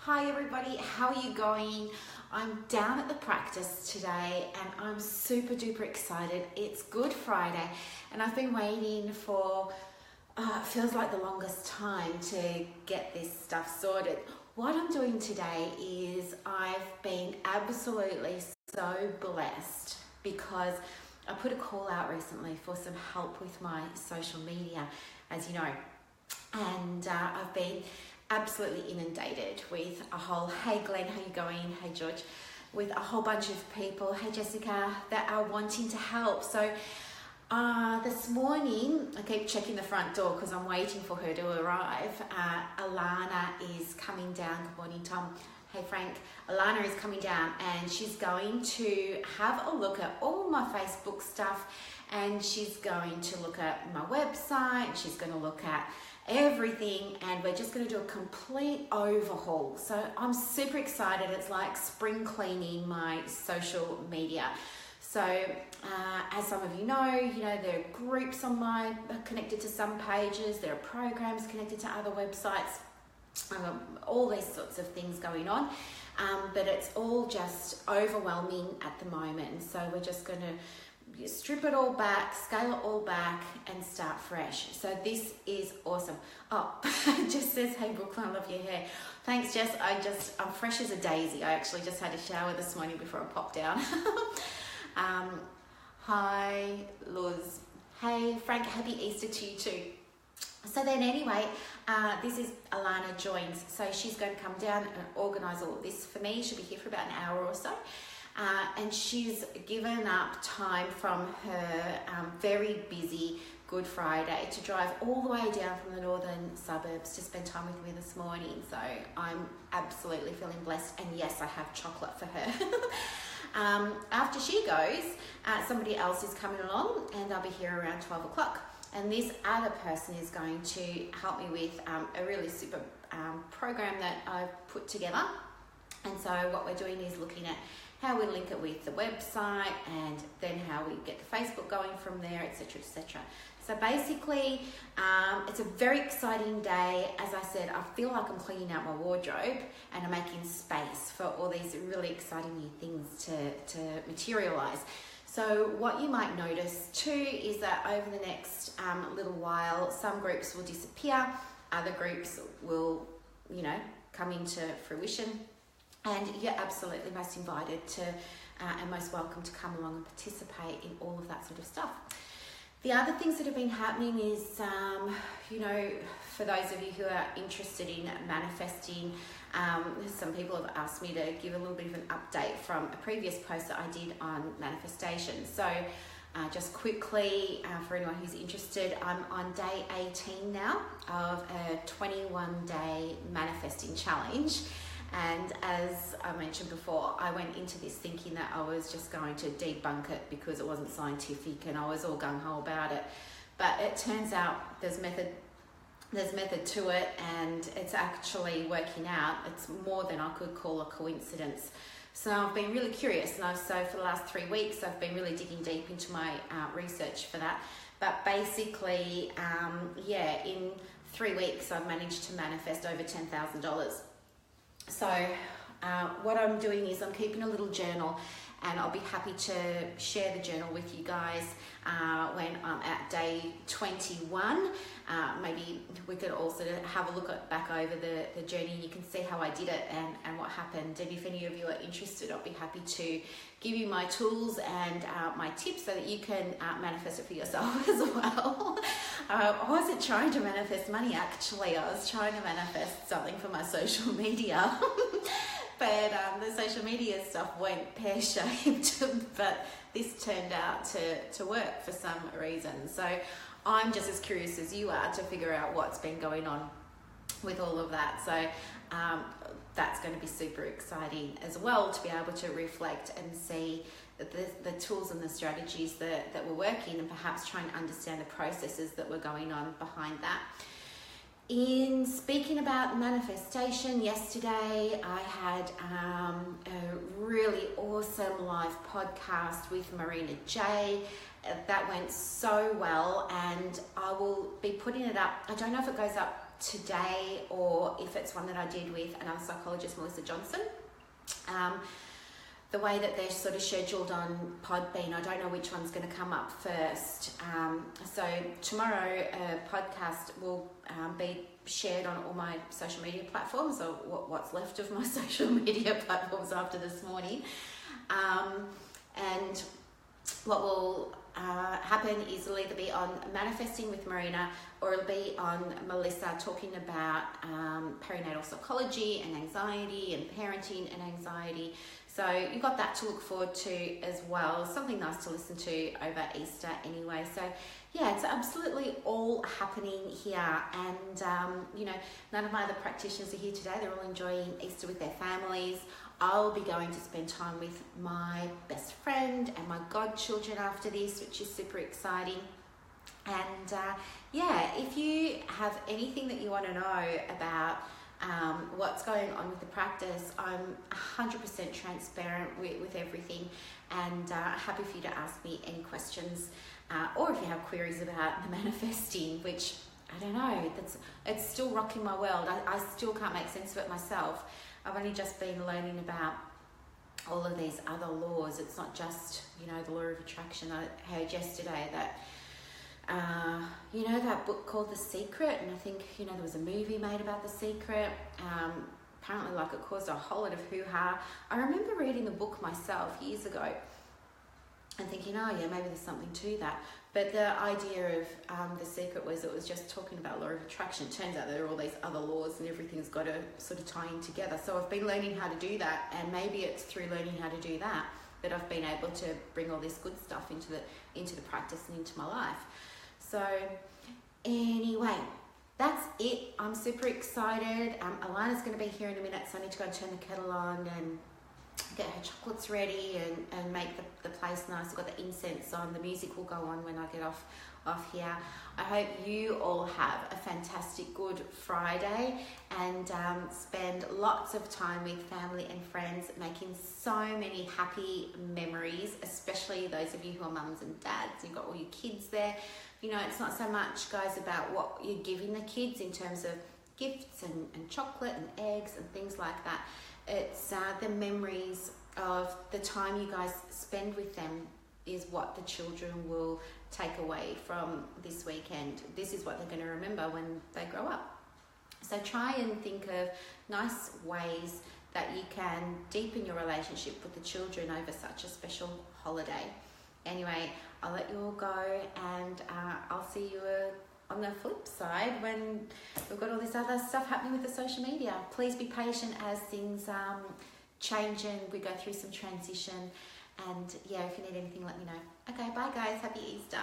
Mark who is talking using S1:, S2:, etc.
S1: Hi everybody, how are you going? I'm down at the practice today and I'm super duper excited. It's Good Friday and I've been waiting for, feels like the longest time to get this stuff sorted. What I'm doing today is I've been absolutely so blessed because I put a call out recently for some help with my social media, as you know, and I've been absolutely inundated with a whole, hey Glenn, how you going? Hey George, with a whole bunch of people, hey Jessica, that are wanting to help. So this morning, I keep checking the front door because I'm waiting for her to arrive. Alana is coming down. Good morning, Tom. Hey Frank. Alana is coming down and she's going to have a look at all my Facebook stuff and she's going to look at my website. She's going to look at everything and we're just going to do a complete overhaul. So I'm super excited. It's like spring cleaning my social media. So as some of you know, there are groups on my connected to some pages, there are programs connected to other websites, all these sorts of things going on, but it's all just overwhelming at the moment. And so we're just going to strip it all back, scale it all back and start fresh. So this is awesome. Oh, Jess says, hey Brooklyn, I love your hair. Thanks Jess, I'm fresh as a daisy. I actually just had a shower this morning before I popped down. Hi Luz. Hey Frank, happy Easter to you too. So then anyway, this is Alana joins. So she's going to come down and organise all of this for me. She'll be here for about an hour or so. And she's given up time from her very busy Good Friday to drive all the way down from the northern suburbs to spend time with me this morning. So I'm absolutely feeling blessed. And yes, I have chocolate for her. After she goes, somebody else is coming along and I'll be here around 12 o'clock. And this other person is going to help me with a really super program that I've put together. And so what we're doing is looking at how we link it with the website and then how we get the Facebook going from there, etc., etc. So basically, it's a very exciting day. As I said, I feel like I'm cleaning out my wardrobe and I'm making space for all these really exciting new things to materialize. So what you might notice too is that over the next little while, some groups will disappear, other groups will, come into fruition. And you're absolutely most invited to and most welcome to come along and participate in all of that sort of stuff. The other things that have been happening is, for those of you who are interested in manifesting, some people have asked me to give a little bit of an update from a previous post that I did on manifestation. So just quickly, for anyone who's interested, I'm on day 18 now of a 21-day manifesting challenge. And as I mentioned before, I went into this thinking that I was just going to debunk it because it wasn't scientific and I was all gung-ho about it. But it turns out there's method to it and it's actually working out. It's more than I could call a coincidence. So I've been really curious, and so for the last 3 weeks I've been really digging deep into my research for that. But basically, in 3 weeks I've managed to manifest over $10,000. So what I'm doing is I'm keeping a little journal and I'll be happy to share the journal with you guys when I'm at day 21. Maybe we could also have a look back over the journey. You can see how I did it and what happened. And if any of you are interested, I'll be happy to give you my tools and my tips so that you can manifest it for yourself as well. I wasn't trying to manifest money, actually. I was trying to manifest something for my social media. But the social media stuff went pear-shaped, but this turned out to work for some reason. So I'm just as curious as you are to figure out what's been going on with all of that. So that's going to be super exciting as well, to be able to reflect and see the tools and the strategies that we're working, and perhaps try and understand the processes that were going on behind that. In speaking about manifestation, yesterday I had a really awesome live podcast with Marina J. That went so well, and I will be putting it up. I don't know if it goes up today, or if it's one that I did with another psychologist, Melissa Johnson. The way that they're sort of scheduled on Podbean, I don't know which one's going to come up first. So tomorrow, a podcast will be shared on all my social media platforms, or what's left of my social media platforms after this morning. And what will happen is it'll either be on Manifesting with Marina, or it'll be on Melissa talking about perinatal psychology and anxiety and parenting and anxiety. So you've got that to look forward to as well. Something nice to listen to over Easter anyway. So yeah, it's absolutely all happening here. And, none of my other practitioners are here today. They're all enjoying Easter with their families. I'll be going to spend time with my best friend and my godchildren after this, which is super exciting. And if you have anything that you want to know about what's going on with the practice, I'm 100% transparent with everything, and happy for you to ask me any questions, or if you have queries about the manifesting, which I don't know, it's still rocking my world. I still can't make sense of it myself. I've only just been learning about all of these other laws. It's not just, the law of attraction. I heard yesterday that that book called The Secret, and I think, there was a movie made about The Secret. Apparently, it caused a whole lot of hoo-ha. I remember reading the book myself years ago and thinking, maybe there's something to that. But the idea of The Secret was it was just talking about law of attraction. It turns out there are all these other laws and everything's got to sort of tie in together. So I've been learning how to do that, and maybe it's through learning how to do that I've been able to bring all this good stuff into the practice and into my life. So anyway, that's it. I'm super excited. Alana's going to be here in a minute, so I need to go and turn the kettle on and get her chocolates ready and make the place nice. I've got the incense on. The music will go on when I get off here. I hope you all have a fantastic Good Friday, and spend lots of time with family and friends, making so many happy memories, especially those of you who are mums and dads. You've got all your kids there. It's not so much, guys, about what you're giving the kids in terms of gifts and chocolate and eggs and things like that. It's the memories of the time you guys spend with them is what the children will take away from this weekend. This is what they're going to remember when they grow up. So try and think of nice ways that you can deepen your relationship with the children over such a special holiday. Anyway, I'll let you all go, and I'll see you on the flip side when we've got all this other stuff happening with the social media. Please be patient as things change and we go through some transition. And if you need anything, let me know. Okay, bye guys. Happy Easter.